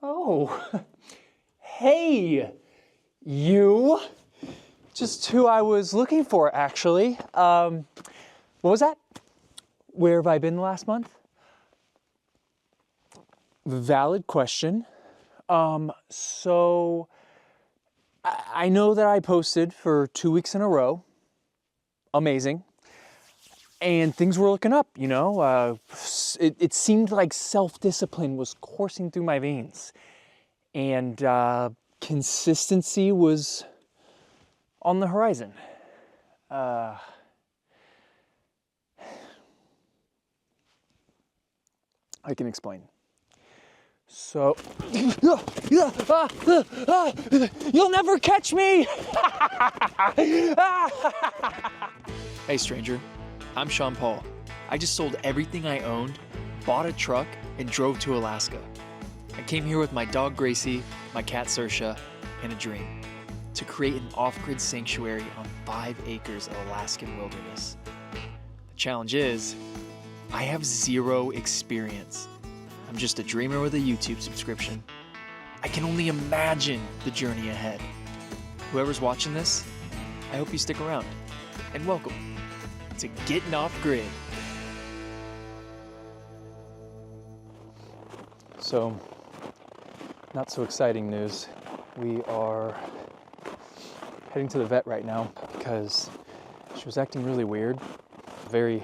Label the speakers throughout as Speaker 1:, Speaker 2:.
Speaker 1: Oh, hey, you. Just who I was looking for, actually. What was that? Where have I been the last month? Valid question. So I know that I posted for 2 weeks in a row. Amazing. And things were looking up, you know. It seemed like self-discipline was coursing through my veins. And consistency was on the horizon. I can explain. So, you'll never catch me!
Speaker 2: Hey stranger, I'm Sean Paul. I just sold everything I owned, bought a truck, and drove to Alaska. I came here with my dog Gracie, my cat Saoirse, and a dream: to create an off-grid sanctuary on 5 acres of Alaskan wilderness. The challenge is, I have 0 experience. I'm just a dreamer with a YouTube subscription. I can only imagine the journey ahead. Whoever's watching this, I hope you stick around. And welcome to Gettin Off Grid.
Speaker 1: So, not so exciting news. We are heading to the vet right now because she was acting really weird. Very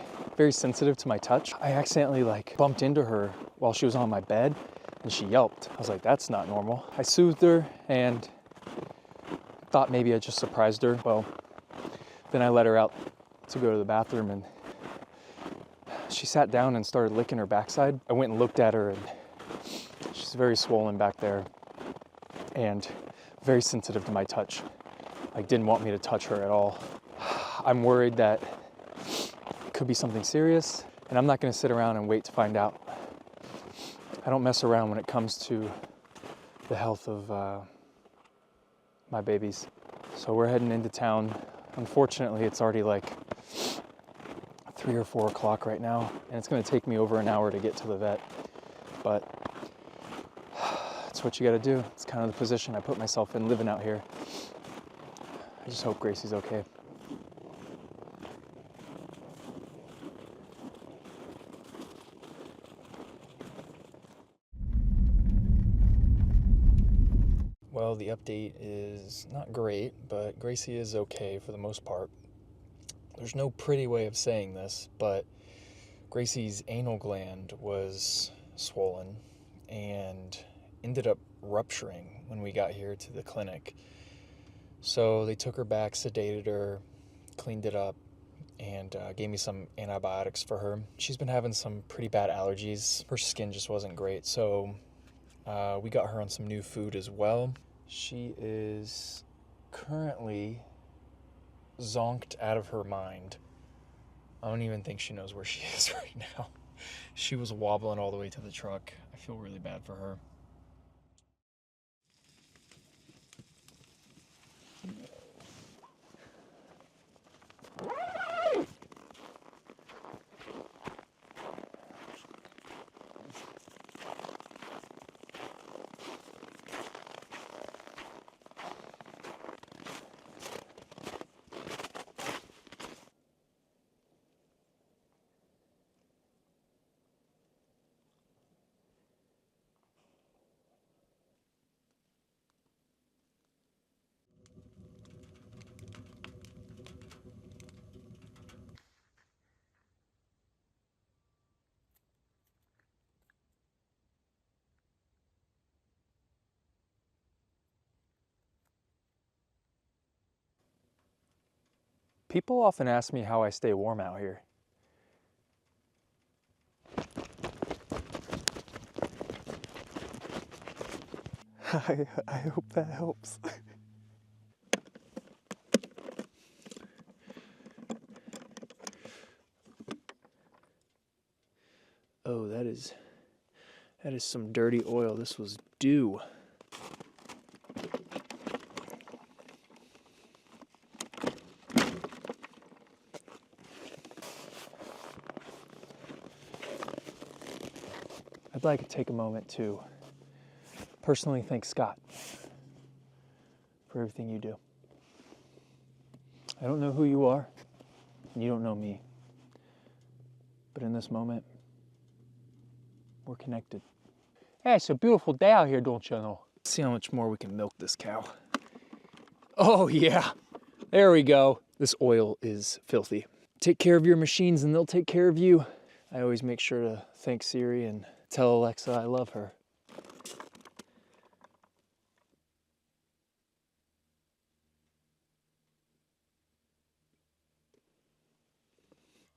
Speaker 1: sensitive to my touch. I accidentally bumped into her while she was on my bed and she yelped. I was like, that's not normal. I soothed her and thought maybe I just surprised her. Well, then I let her out to go to the bathroom and she sat down and started licking her backside. I went and looked at her and she's very swollen back there and very sensitive to my touch. Didn't want me to touch her at all. I'm worried that it could be something serious and I'm not gonna sit around and wait to find out. I don't mess around when it comes to the health of my babies. So we're heading into town. Unfortunately, it's already 3 or 4 o'clock right now, and it's gonna take me over an hour to get to the vet. But it's what you gotta do. It's kind of the position I put myself in living out here. I just hope Gracie's okay. Well, the update is not great, but Gracie is okay for the most part. There's no pretty way of saying this, but Gracie's anal gland was swollen and ended up rupturing when we got here to the clinic. So they took her back, sedated her, cleaned it up, and gave me some antibiotics for her. She's been having some pretty bad allergies. Her skin just wasn't great, so we got her on some new food as well. She is currently zonked out of her mind. I don't even think she knows where she is right now. She was wobbling all the way to the truck. I feel really bad for her. People often ask me how I stay warm out here. I hope that helps. Oh, that is some dirty oil. This was dew. I'd like to take a moment to personally thank Scott for everything you do. I don't know who you are, and you don't know me. But in this moment, we're connected. Hey, it's a beautiful day out here, don't you know? Let's see how much more we can milk this cow. Oh yeah, there we go. This oil is filthy. Take care of your machines and they'll take care of you. I always make sure to thank Siri and tell Alexa I love her.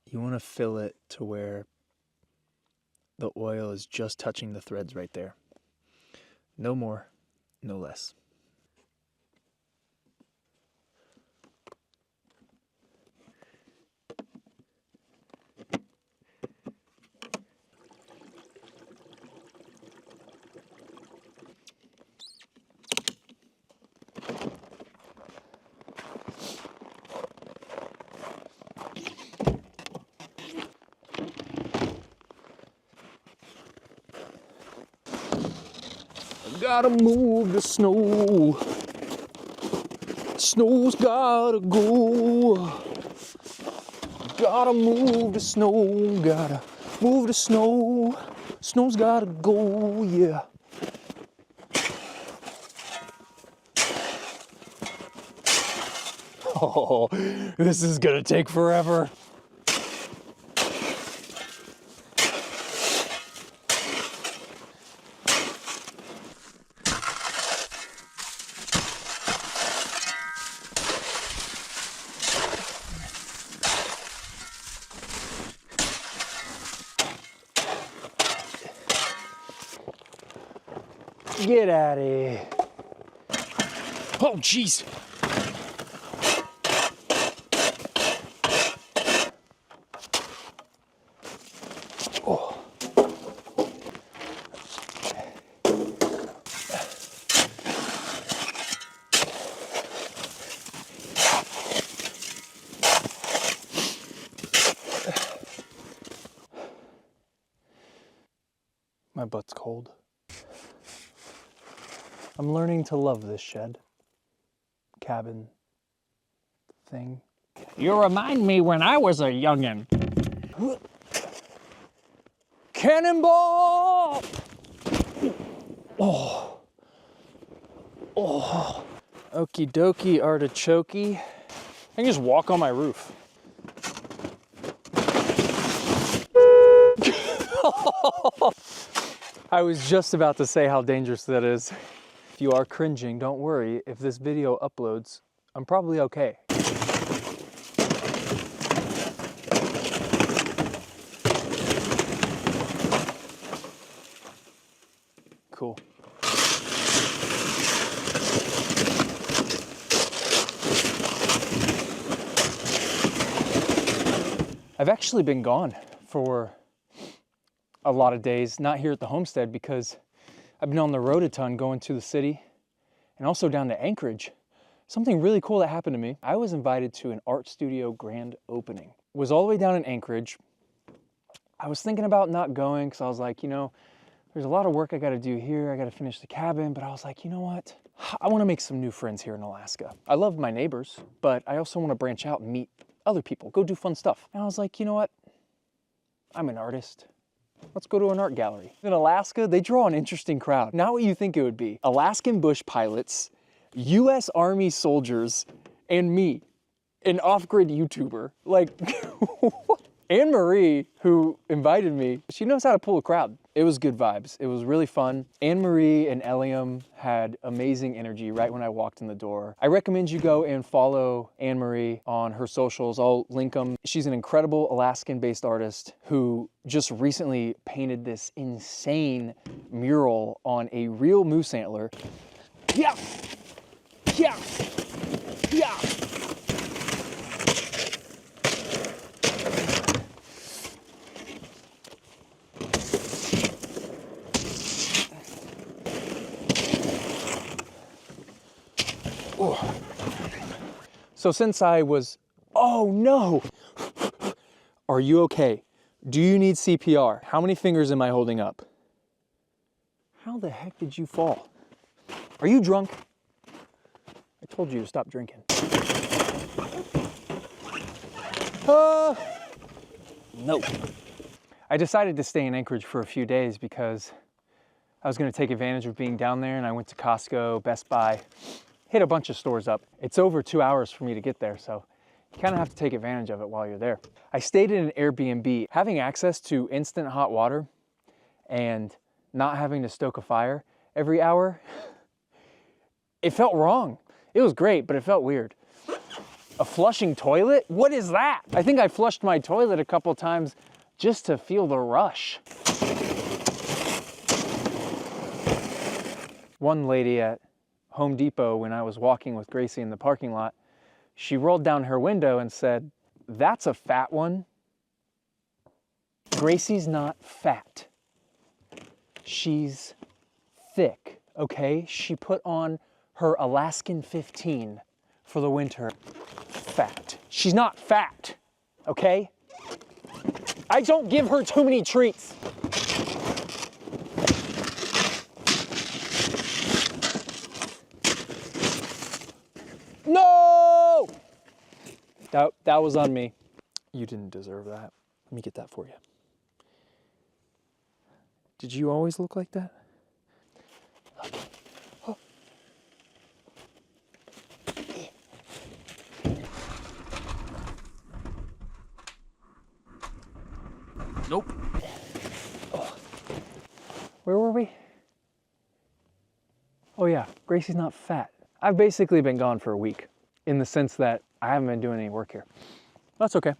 Speaker 1: You want to fill it to where the oil is just touching the threads right there. No more, no less. Gotta move the snow. Snow's gotta go. Gotta move the snow. Gotta move the snow. Snow's gotta go, yeah. Oh, this is gonna take forever. Get out of here. Oh, jeez. Oh. My butt's cold. I'm learning to love this shed, cabin, thing.
Speaker 3: You remind me when I was a youngin'.
Speaker 1: Cannonball! Oh. Oh. Okie dokie artichokey. I can just walk on my roof. I was just about to say how dangerous that is. If you are cringing, don't worry. If this video uploads, I'm probably okay. Cool. I've actually been gone for a lot of days, not here at the homestead because I've been on the road a ton going to the city and also down to Anchorage. Something really cool that happened to me. I was invited to an art studio grand opening. It was all the way down in Anchorage. I was thinking about not going because I was like, you know, there's a lot of work I gotta do here. I gotta finish the cabin, but I was like, you know what? I wanna make some new friends here in Alaska. I love my neighbors, but I also wanna branch out and meet other people, go do fun stuff. And I was like, you know what? I'm an artist. Let's go to an art gallery. In Alaska, they draw an interesting crowd. Not what you think it would be. Alaskan bush pilots, US Army soldiers, and me, an off-grid YouTuber. Like, AnnMarie, who invited me, she knows how to pull a crowd. It was good vibes. It was really fun. AnnMarie and Eliam had amazing energy right when I walked in the door. I recommend you go and follow AnnMarie on her socials. I'll link them. She's an incredible Alaskan-based artist who just recently painted this insane mural on a real moose antler. Yeah! Yeah! Yeah! So since I was, oh no, are you okay? Do you need CPR? How many fingers am I holding up? How the heck did you fall? Are you drunk? I told you to stop drinking. No. I decided to stay in Anchorage for a few days because I was going to take advantage of being down there, and I went to Costco, Best Buy, hit a bunch of stores up. It's over 2 hours for me to get there, so you kind of have to take advantage of it while you're there. I stayed in an Airbnb. Having access to instant hot water and not having to stoke a fire every hour, it felt wrong. It was great, but it felt weird. A flushing toilet? What is that? I think I flushed my toilet a couple times just to feel the rush. One lady at Home Depot, when I was walking with Gracie in the parking lot, she rolled down her window and said, "That's a fat one." Gracie's not fat. She's thick, okay? She put on her Alaskan 15 for the winter. Fat. She's not fat, okay? I don't give her too many treats. No! That was on me. You didn't deserve that. Let me get that for you. Did you always look like that? Okay. Oh.
Speaker 2: Nope.
Speaker 1: Oh. Where were we? Oh yeah, Gracie's not fat. I've basically been gone for a week in the sense that I haven't been doing any work here. That's okay.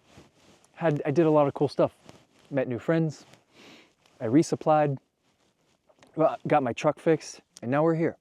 Speaker 1: I did a lot of cool stuff. Met new friends. I resupplied, well, got my truck fixed, and now we're here.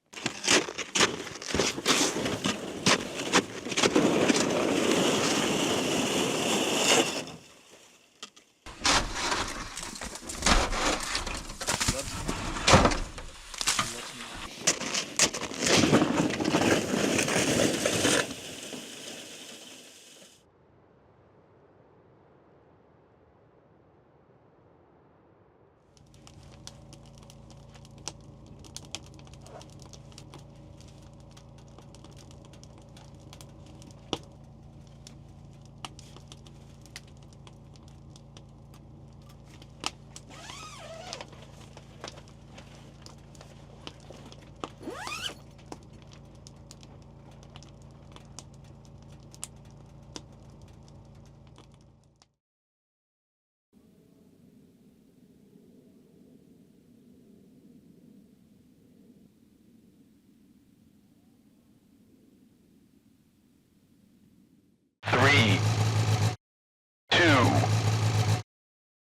Speaker 4: Three, 2,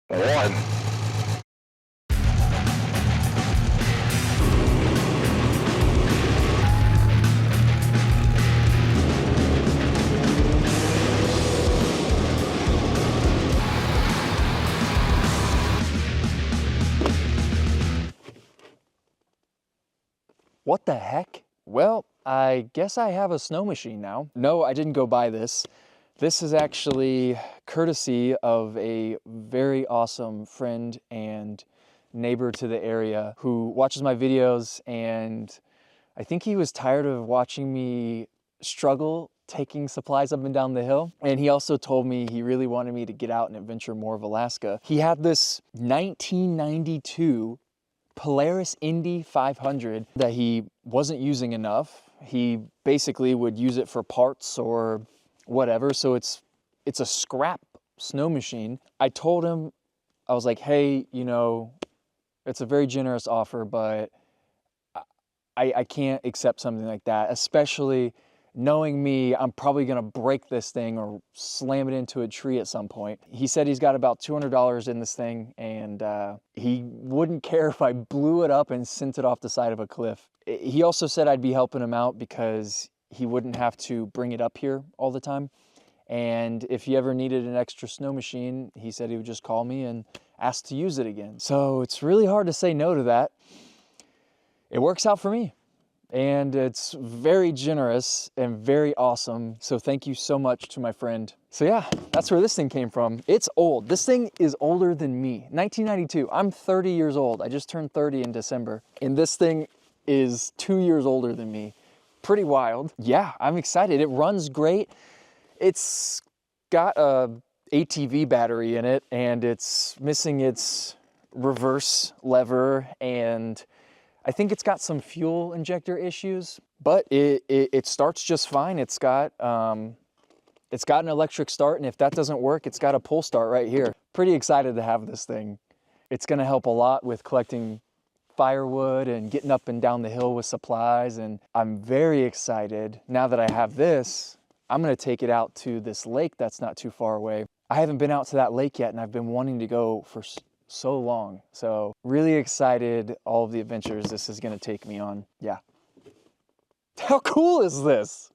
Speaker 4: 1.
Speaker 1: What the heck? Well, I guess I have a snow machine now. No, I didn't go buy this. This is actually courtesy of a very awesome friend and neighbor to the area who watches my videos, and I think he was tired of watching me struggle taking supplies up and down the hill. And he also told me he really wanted me to get out and adventure more of Alaska. He had this 1992 Polaris Indy 500 that he wasn't using enough. He basically would use it for parts or whatever, so it's a scrap snow machine. I told him, I was like, hey, you know, it's a very generous offer, but I can't accept something like that, especially knowing me, I'm probably gonna break this thing or slam it into a tree at some point. He said he's got about $200 in this thing, and he wouldn't care if I blew it up and sent it off the side of a cliff. He also said I'd be helping him out because he wouldn't have to bring it up here all the time. And if he ever needed an extra snow machine, he said he would just call me and ask to use it again. So it's really hard to say no to that. It works out for me. and it's very generous and very awesome. So thank you so much to my friend. So yeah, that's where this thing came from. It's old. This thing is older than me. 1992. I'm 30 years old. I just turned 30 in December. And this thing is 2 years older than me. Pretty wild. Yeah, I'm excited. It runs great. It's got a ATV battery in it, and it's missing its reverse lever, and I think it's got some fuel injector issues, but it starts just fine. It's got an electric start, and if that doesn't work, it's got a pull start right here. Pretty excited to have this thing. It's gonna help a lot with collecting firewood and getting up and down the hill with supplies, and I'm very excited. Now that I have this, I'm gonna take it out to this lake that's not too far away. I haven't been out to that lake yet, and I've been wanting to go for so long. So really excited all of the adventures this is gonna take me on. Yeah. How cool is this?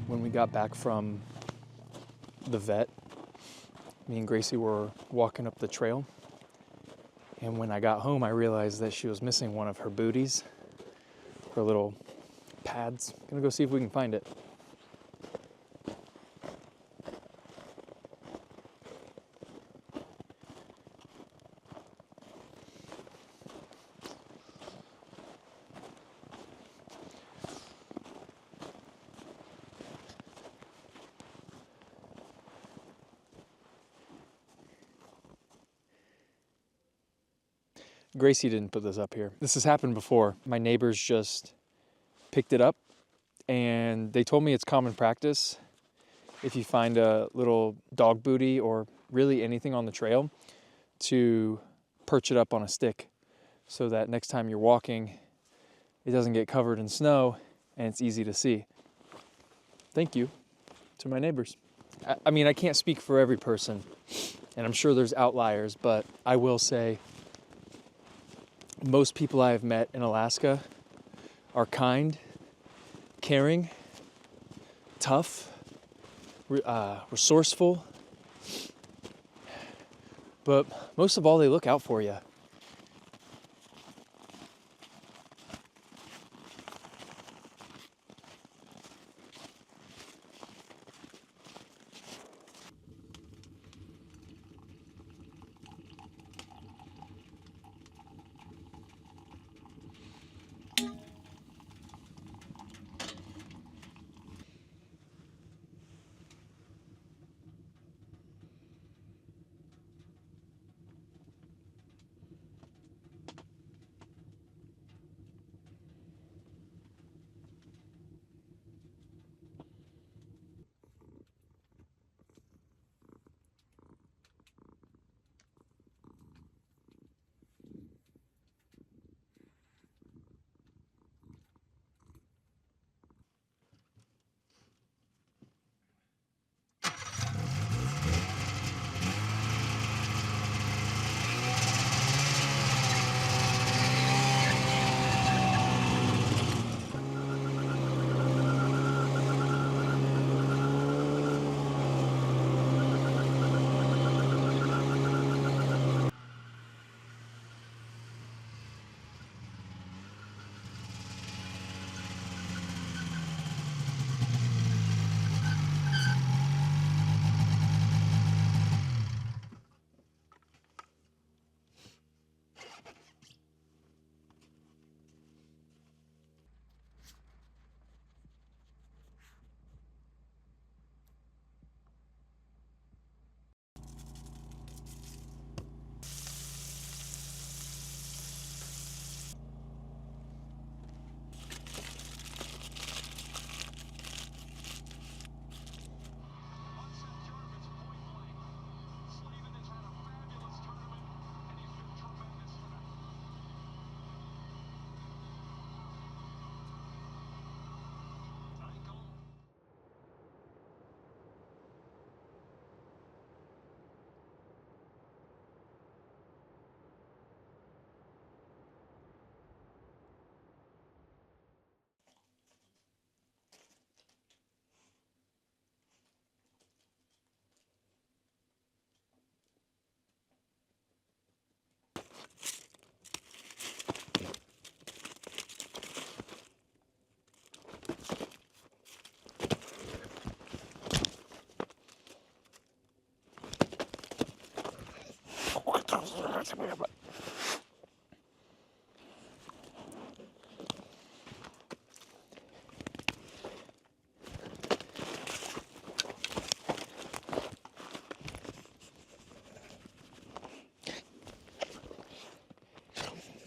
Speaker 1: When we got back from the vet, Me and Gracie were walking up the trail, and when I got home, I realized that she was missing one of her booties, her little pads. Gonna go see if we can find it. Gracie didn't put this up here. This has happened before. My neighbors just picked it up, and they told me it's common practice if you find a little dog booty or really anything on the trail to perch it up on a stick so that next time you're walking, it doesn't get covered in snow and it's easy to see. Thank you to my neighbors. I mean, I can't speak for every person, and I'm sure there's outliers, but I will say most people I have met in Alaska are kind, caring, tough, resourceful, but most of all, they look out for you.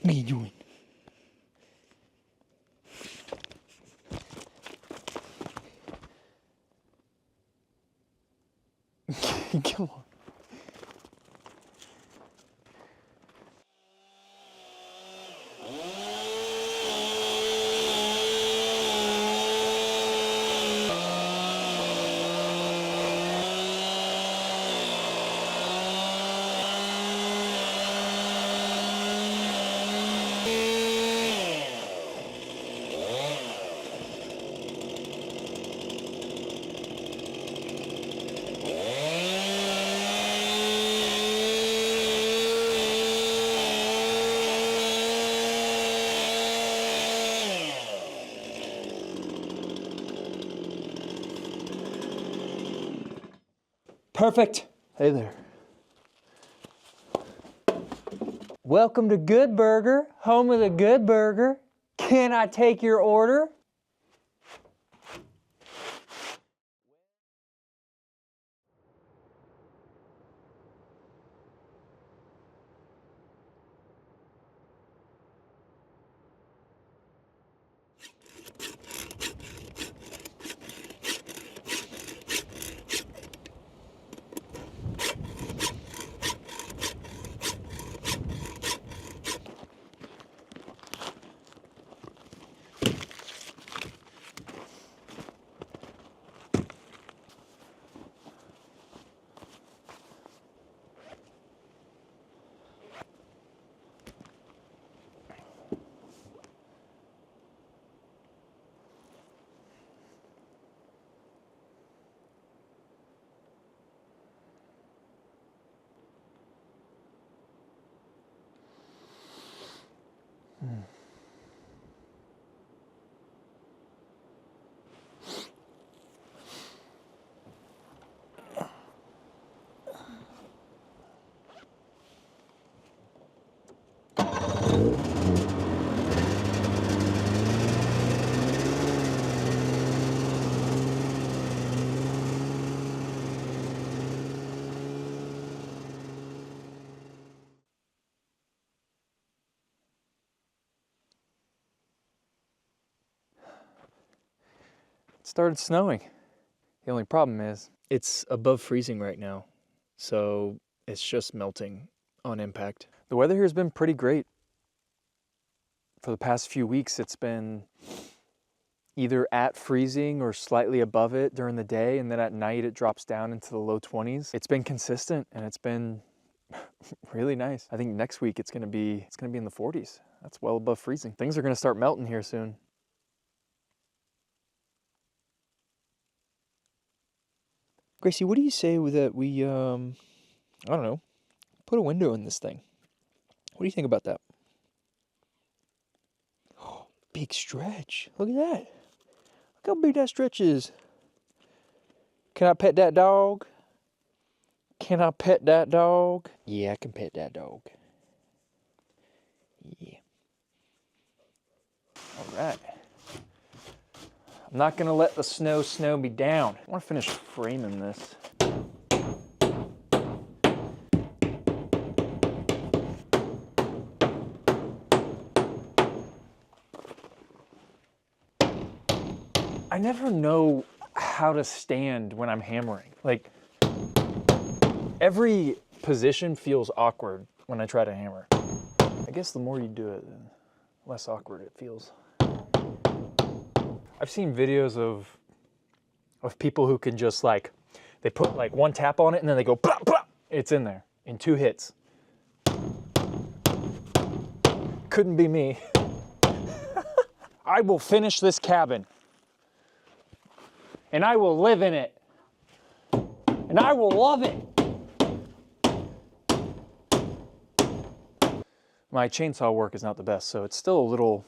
Speaker 3: What are you doing?
Speaker 1: Come on. Perfect. Hey there. Welcome to Good Burger, home of the Good Burger. Can I take your order? It started snowing. The only problem is it's above freezing right now, so it's just melting on impact. The weather here has been pretty great. For the past few weeks, it's been either at freezing or slightly above it during the day, and then at night it drops down into the low 20s. It's been consistent and it's been really nice. I think next week it's gonna be in the 40s. That's well above freezing. Things are gonna start melting here soon.
Speaker 3: Gracie, what do you say that we, I don't know, put a window in this thing? What do you think about that? Oh, big stretch. Look at that. Look how big that stretch is. Can I pet that dog? Can I pet that dog? Yeah, I can pet that dog. Yeah.
Speaker 1: All right. I'm not gonna let the snow me down. I wanna finish framing this. I never know how to stand when I'm hammering. Like, every position feels awkward when I try to hammer. I guess the more you do it, the less awkward it feels. I've seen videos of people who can just like, they put like one tap on it and then they go, blah, blah. It's in there in 2 hits. Couldn't be me. I will finish this cabin. And I will live in it. And I will love it. My chainsaw work is not the best, so it's still a little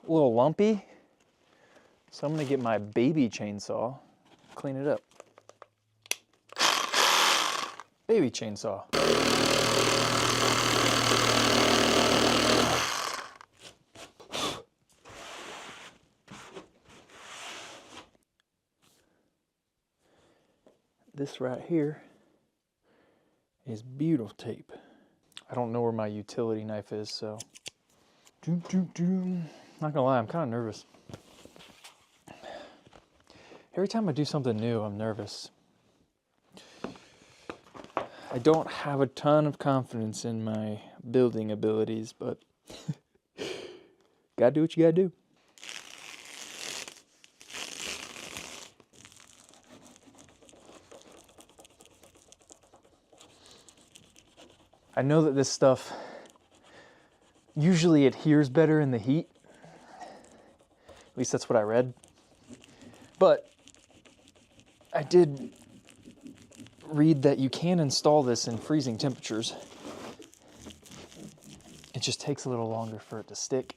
Speaker 1: lumpy. So I'm gonna get my baby chainsaw, clean it up. Baby chainsaw. This right here is butyl tape. I don't know where my utility knife is, so. Not gonna lie, I'm kind of nervous. Every time I do something new, I'm nervous. I don't have a ton of confidence in my building abilities, but gotta do what you gotta do. I know that this stuff usually adheres better in the heat. At least that's what I read. But I did read that you can install this in freezing temperatures. It just takes a little longer for it to stick.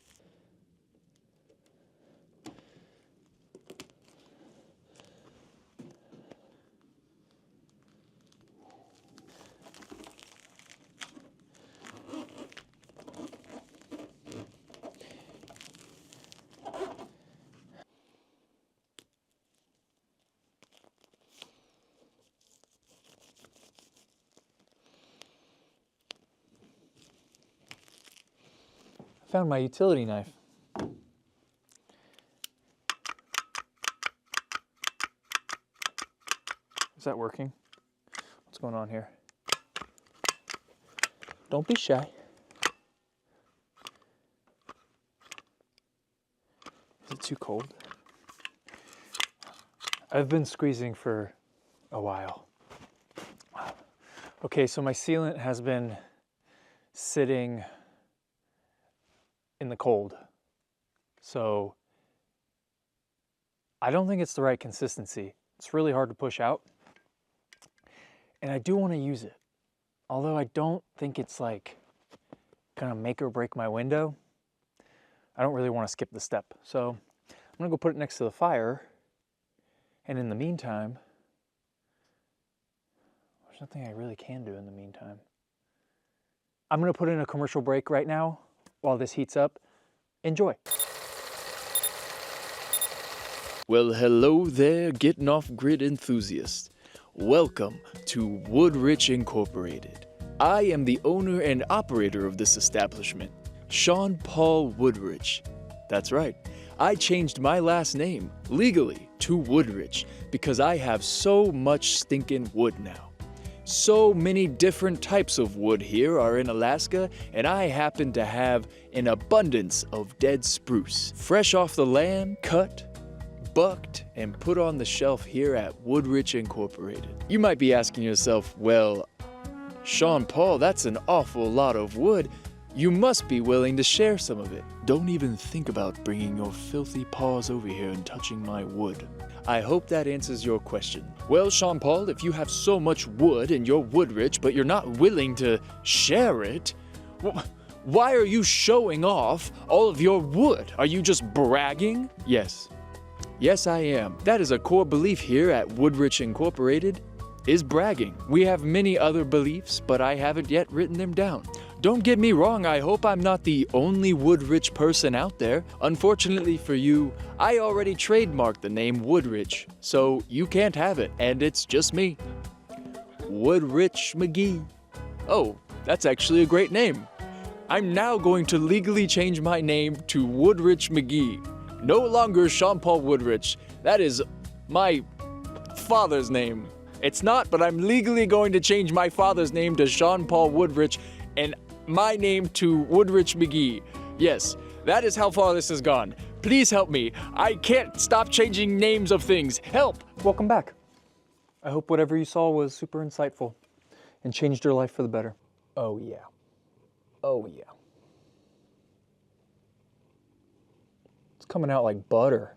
Speaker 1: found my utility knife. Is that working? What's going on here? Don't be shy. Is it too cold? I've been squeezing for a while. Okay, so my sealant has been sitting in the cold. So I don't think it's the right consistency. It's really hard to push out. And I do want to use it. Although I don't think it's like gonna make or break my window. I don't really want to skip the step. So I'm gonna go put it next to the fire. And in the meantime, there's nothing I really can do in the meantime. I'm gonna put in a commercial break right now while this heats up. Enjoy.
Speaker 2: Well, hello there, Gettin Off Grid enthusiasts. Welcome to Woodrich Incorporated. I am the owner and operator of this establishment, Sean Paul Woodrich. That's right, I changed my last name, legally, to Woodrich because I have so much stinking wood now. So many different types of wood here are in Alaska, and I happen to have an abundance of dead spruce, fresh off the land, cut, bucked, and put on the shelf here at Woodrich Incorporated. You might be asking yourself, well, Sean Paul, that's an awful lot of wood. You must be willing to share some of it. Don't even think about bringing your filthy paws over here and touching my wood. I hope that answers your question. Well, Sean Paul, if you have so much wood and you're Woodrich, but you're not willing to share it, why are you showing off all of your wood? Are you just bragging? Yes. Yes, I am. That is a core belief here at Woodrich Incorporated, is bragging. We have many other beliefs, but I haven't yet written them down. Don't get me wrong, I hope I'm not the only Woodrich person out there. Unfortunately for you, I already trademarked the name Woodrich, so you can't have it, and it's just me. Woodrich McGee. Oh, that's actually a great name. I'm now going to legally change my name to Woodrich McGee. No longer Sean Paul Woodrich. That is my father's name. It's not, but I'm legally going to change my father's name to Sean Paul Woodrich and my name to Woodrich McGee. Yes, that is how far this has gone. Please help me. I can't stop changing names of things. Help!
Speaker 1: Welcome back. I hope whatever you saw was super insightful and changed your life for the better. Oh yeah. Oh yeah. It's coming out like butter.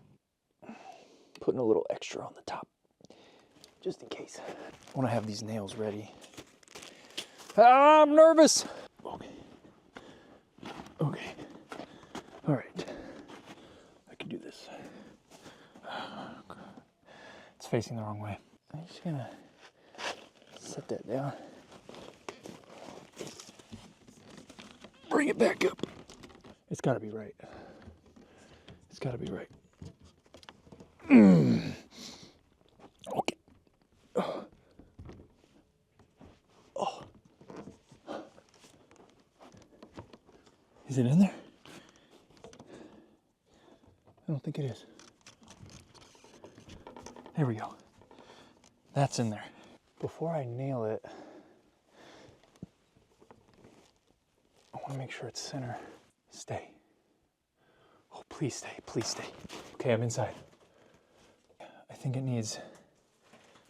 Speaker 1: Putting a little extra on the top, just in case. I want to have these nails ready. I'm nervous. Okay. Okay. All right. I can do this. It's facing the wrong way. I'm just gonna set that down. Bring it back up. It's gotta be right. It's gotta be right. Okay. Oh. Is it in there? I don't think it is. There we go. That's in there. Before I nail it, I want to make sure it's center. Stay. Oh, please stay, please stay. Okay, I'm inside. I think it needs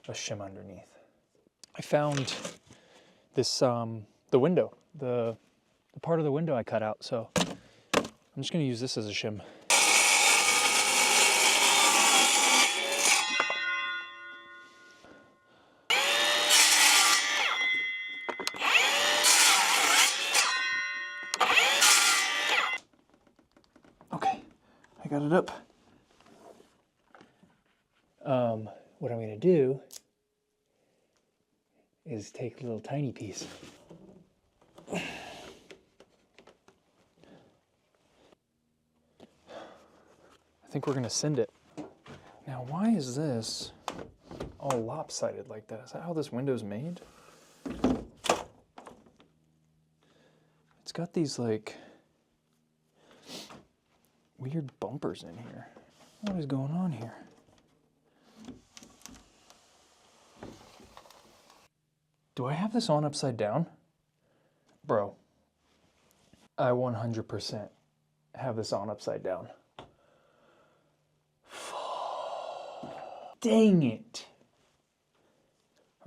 Speaker 1: a shim underneath. I found this, the window, the part of the window I cut out, so I'm just gonna use this as a shim. Okay, I got it up. What I'm gonna do is take a little tiny piece. I think we're gonna send it. Now, why is this all lopsided like that? Is that how this window's made? It's got these like weird bumpers in here. What is going on here? Do I have this on upside down? Bro, I 100% have this on upside down. Dang it.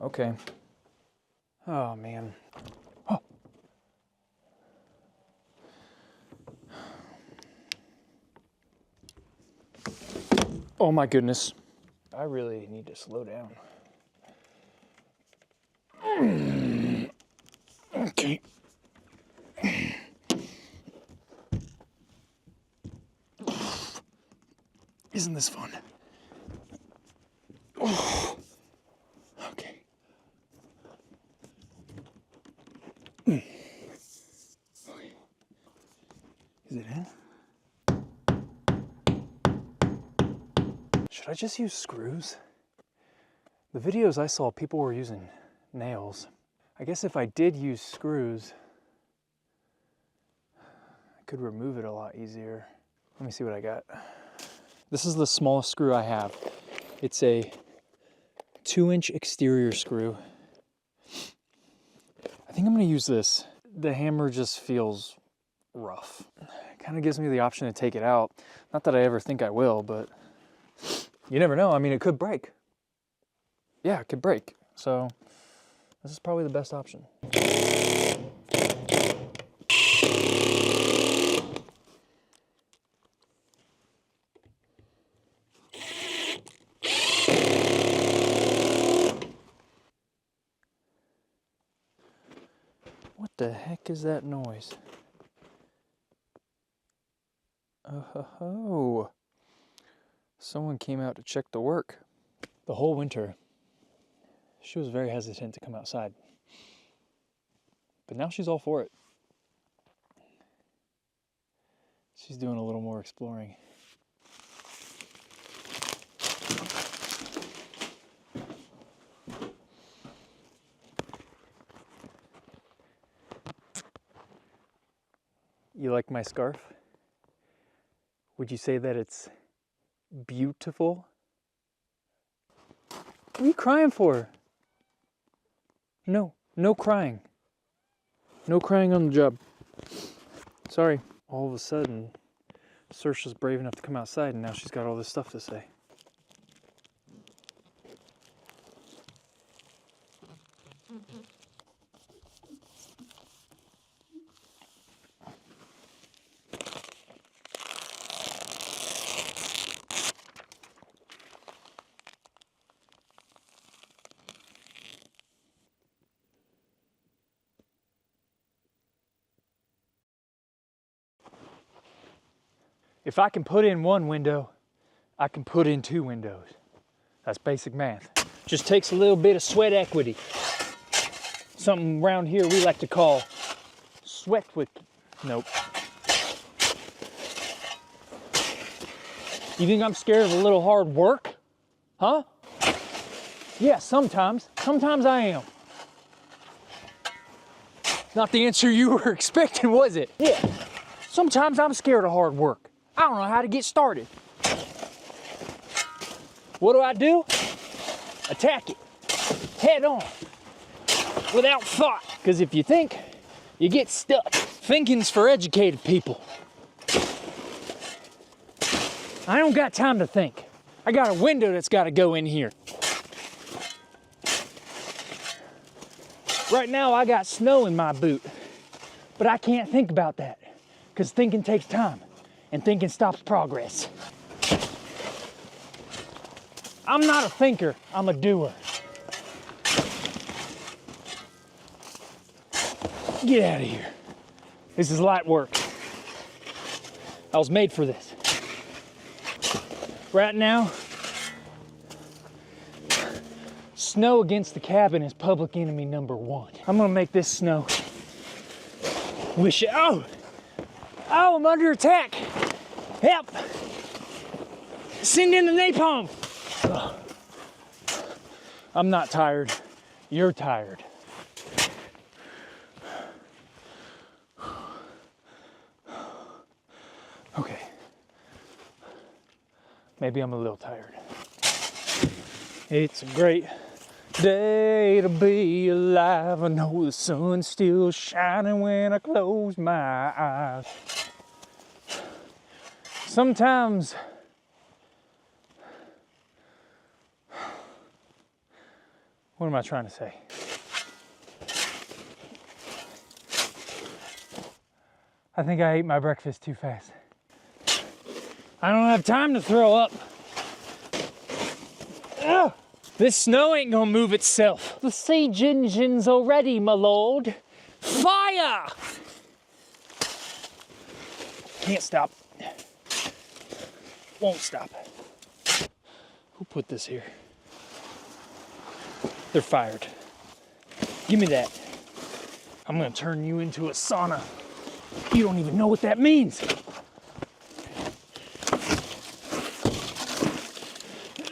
Speaker 1: Okay. Oh, man. Oh. Oh my goodness. I really need to slow down. Okay. Isn't this fun? Okay. Is it in? Should I just use screws? The videos I saw, people were using nails. I guess if I did use screws, I could remove it a lot easier. Let me see what I got. This is the smallest screw I have. It's a 2-inch exterior screw. I think I'm gonna use this. The hammer just feels rough. It kind of gives me the option to take it out. Not that I ever think I will, but you never know. I mean, it could break. Yeah, it could break. So this is probably the best option. What the heck is that noise? Oh, someone came out to check the work. The whole winter, she was very hesitant to come outside. But now she's all for it. She's doing a little more exploring. You like my scarf? Would you say that it's beautiful? What are you crying for? No, no crying. No crying on the job. Sorry. All of a sudden, Saoirse's brave enough to come outside and now she's got all this stuff to say. If I can put in one window, I can put in 2 windows. That's basic math. Just takes a little bit of sweat equity. Something around here we like to call sweat with, nope. You think I'm scared of a little hard work? Huh? Yeah, sometimes. Sometimes I am. Not the answer you were expecting, was it? Yeah. Sometimes I'm scared of hard work. I don't know how to get started. What do? Attack it, head on, without thought. Because if you think, you get stuck. Thinking's for educated people. I don't got time to think. I got a window that's got to go in here. Right now I got snow in my boot, but I can't think about that because thinking takes time. And thinking stops progress. I'm not a thinker, I'm a doer. Get out of here. This is light work. I was made for this. Right now, snow against the cabin is public enemy #1. I'm gonna make this snow. Wish it, oh, I'm under attack. Help! Send in the napalm! Ugh. I'm not tired. You're tired. Okay. Maybe I'm a little tired. It's a great day to be alive. I know the sun's still shining when I close my eyes. Sometimes what am I trying to say? I think I ate my breakfast too fast. I don't have time to throw up. Ugh. This snow ain't gonna move itself. The siege engine's already, my lord. Fire! Can't stop. Won't stop. Who put this here? They're fired. Give me that. I'm gonna turn you into a sauna. You don't even know what that means.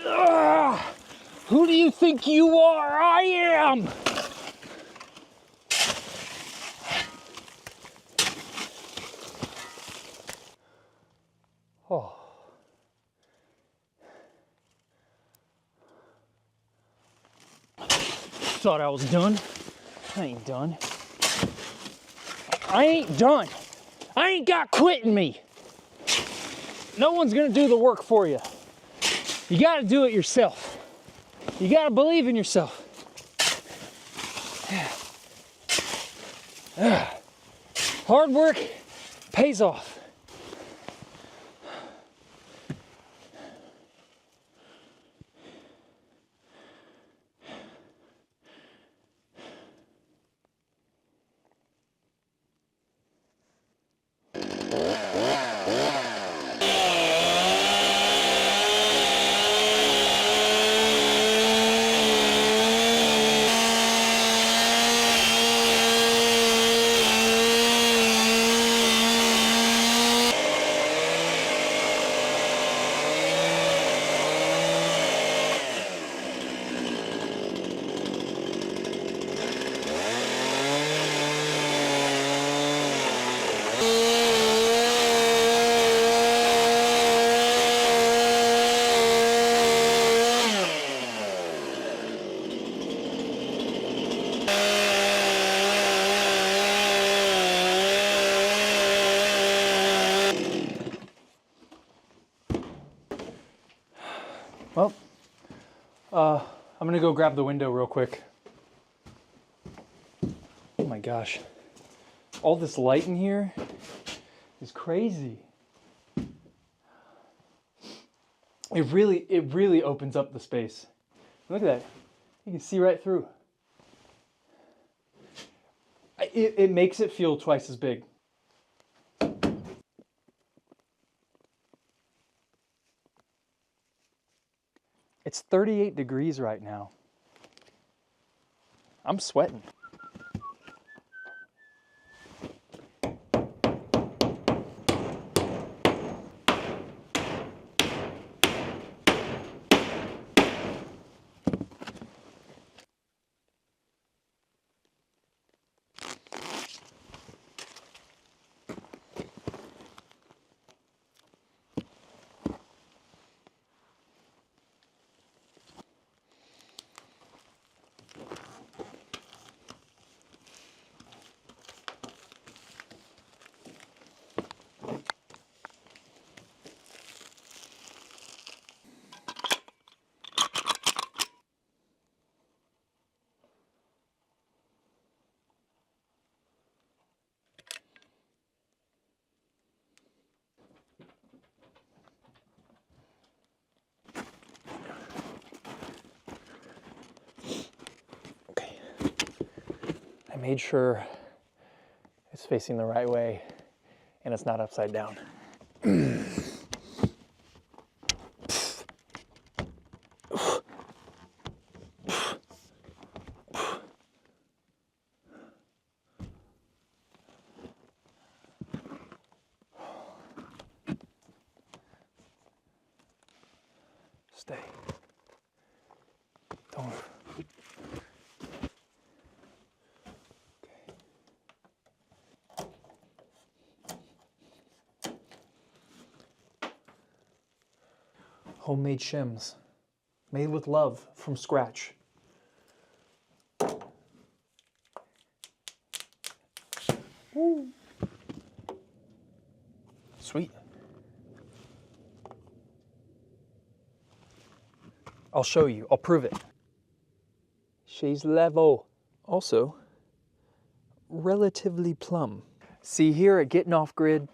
Speaker 1: Ugh! Who do you think you are? I am! Oh. Thought I was done. I ain't done. I ain't done. I ain't got quit in me. No one's gonna do the work for you. You gotta do it yourself. You gotta believe in yourself. Hard work pays off. Well, I'm gonna go grab the window real quick. Oh my gosh. All this light in here is crazy. It really opens up the space. Look at that. You can see right through. It makes it feel twice as big. It's 38 degrees right now. I'm sweating. Made sure it's facing the right way and it's not upside down. Stay. Don't move. Homemade shims, made with love from scratch. Woo. Sweet. I'll show you, I'll prove it. She's level. Also, relatively plumb. See, here at Gettin Off Grid,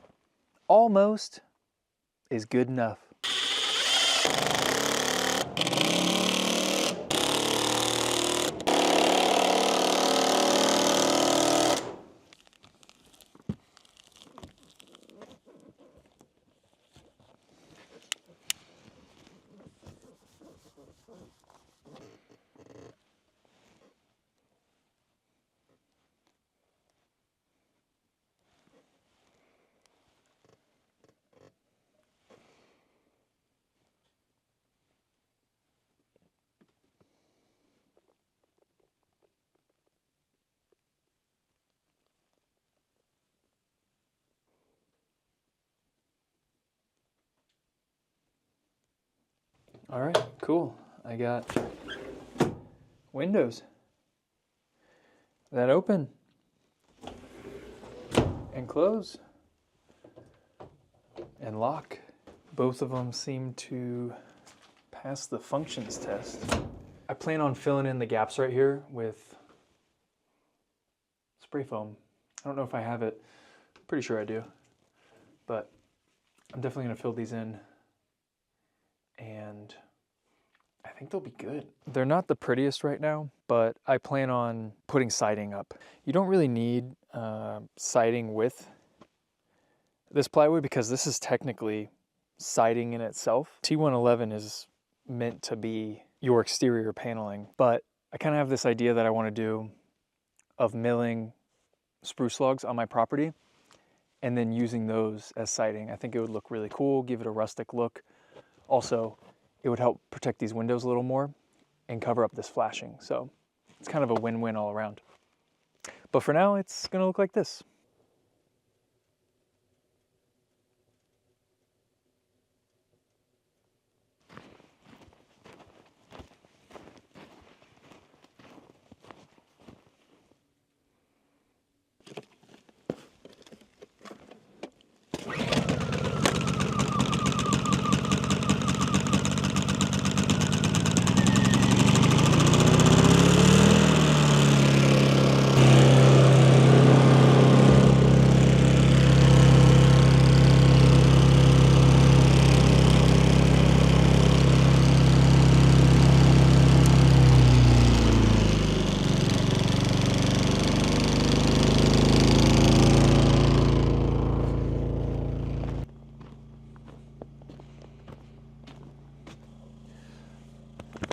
Speaker 1: almost is good enough. All right, cool. I got windows that open and close and lock. Both of them seem to pass the functions test. I plan on filling in the gaps right here with spray foam. I don't know if I have it. Pretty sure I do, but I'm definitely gonna fill these in, and I think they'll be good. They're not the prettiest right now, but I plan on putting siding up. You don't really need siding with this plywood because this is technically siding in itself. T111 is meant to be your exterior paneling, but I kind of have this idea that I want to do of milling spruce logs on my property and then using those as siding. I think it would look really cool, give it a rustic look. Also, it would help protect these windows a little more and cover up this flashing. So it's kind of a win-win all around. But for now, it's gonna look like this.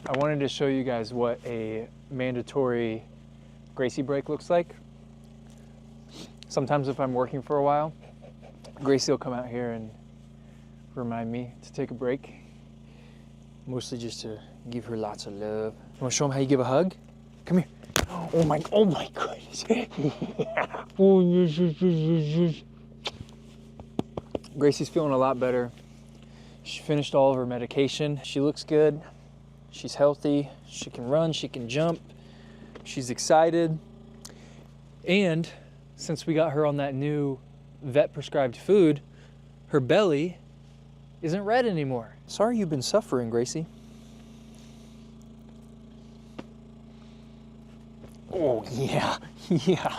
Speaker 1: I wanted to show you guys what a mandatory Gracie break looks like. Sometimes if I'm working for a while, Gracie will come out here and remind me to take a break. Mostly just to give her lots of love. You wanna show them how you give a hug? Come here. Oh my goodness. Oh, yes. Gracie's feeling a lot better. She finished all of her medication. She looks good. She's healthy. She can run, she can jump. She's excited. And since we got her on that new vet prescribed food, her belly isn't red anymore. Sorry you've been suffering, Gracie. Oh yeah,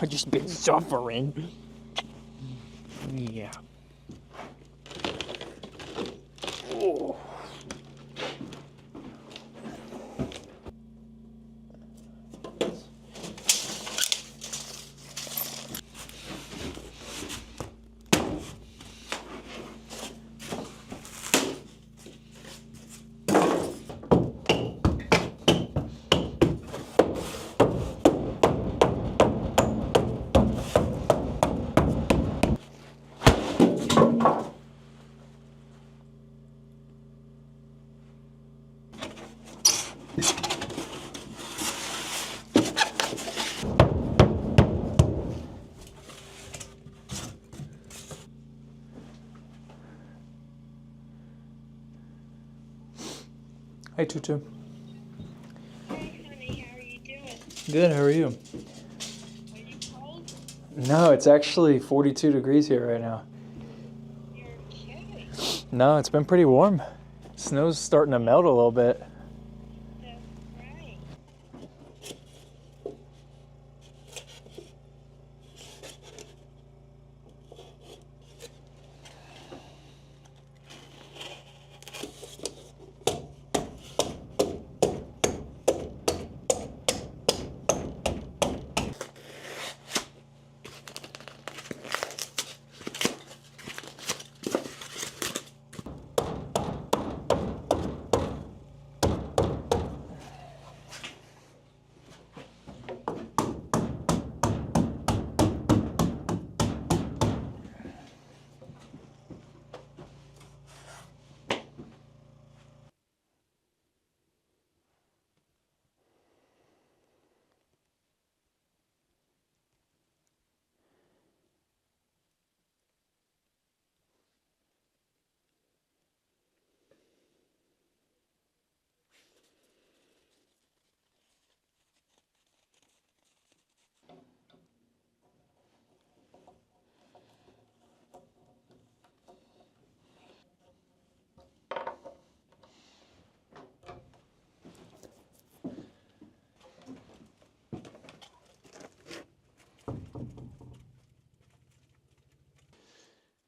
Speaker 1: I've just been suffering. Yeah. Oh. Hey, Tutu.
Speaker 5: Hey, honey, how are you doing?
Speaker 1: Good, how are you?
Speaker 5: Are you cold?
Speaker 1: No, it's actually 42 degrees here right now.
Speaker 5: You're kidding.
Speaker 1: No, it's been pretty warm. Snow's starting to melt a little bit.
Speaker 5: That's right.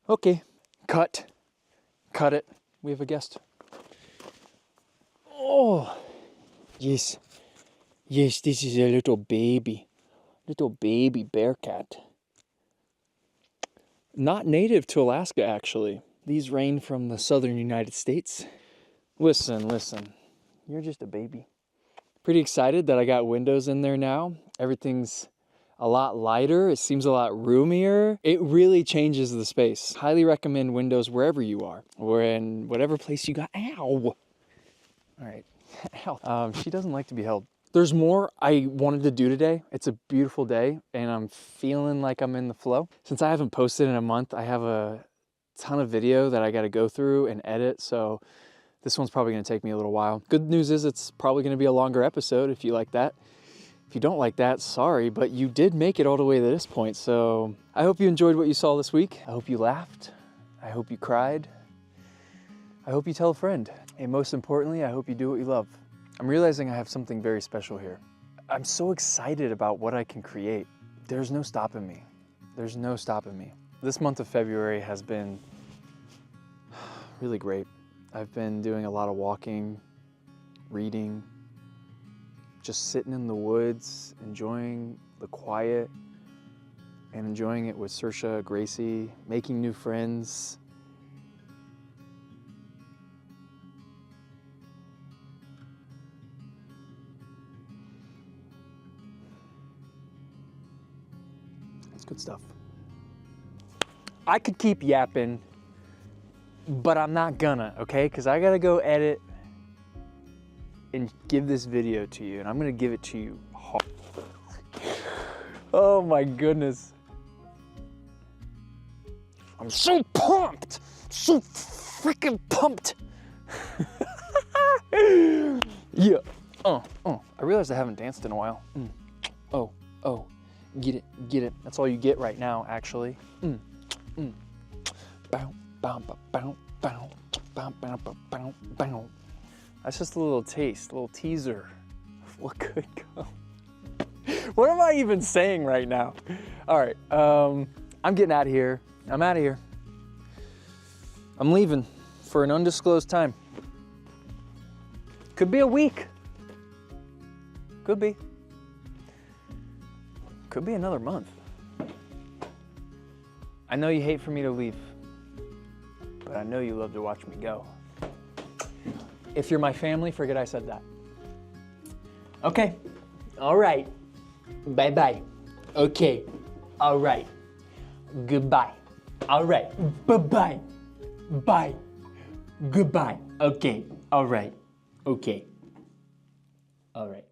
Speaker 1: Okay, cut it. We have a guest. Oh, yes, this is a little baby bear cat. Not native to Alaska, actually. These range from the southern United States. Listen, you're just a baby. Pretty excited that I got windows in there now. Everything's a lot lighter. It seems a lot roomier. It really changes the space. Highly recommend windows wherever you are, or in whatever place you got. Ow! All right, ow. She doesn't like to be held. There's more I wanted to do today. It's a beautiful day, and I'm feeling like I'm in the flow. Since I haven't posted in a month, I have a ton of video that I got to go through and edit, so this one's probably going to take me a little while. Good news is it's probably going to be a longer episode if you like that. If you don't like that, sorry, but you did make it all the way to this point, so I hope you enjoyed what you saw this week. I hope you laughed. I hope you cried. I hope you tell a friend. And most importantly, I hope you do what you love. I'm realizing I have something very special here. I'm so excited about what I can create. There's no stopping me. There's no stopping me. This month of February has been really great. I've been doing a lot of walking, reading, just sitting in the woods, enjoying the quiet and enjoying it with Saoirse, Gracie, making new friends. It's good stuff. I could keep yapping, but I'm not gonna, okay? Because I gotta go edit and give this video to you, and I'm gonna give it to you hard. Oh my goodness. I'm so pumped! So freaking pumped! Yeah. I realized I haven't danced in a while. Oh. Get it. That's all you get right now, actually. Bow, bow, bow, bow, bow, bow, bow, bow, bow. That's just a little taste, a little teaser of what could come. What am I even saying right now? All right, I'm getting out of here. I'm out of here. I'm leaving for an undisclosed time. Could be a week. Could be. Could be another month. I know you hate for me to leave, but I know you love to watch me go. If you're my family, forget I said that. Okay. All right. Bye-bye. Okay. All right. Goodbye. All right. Bye-bye. Bye. Goodbye. Okay. All right. Okay. All right.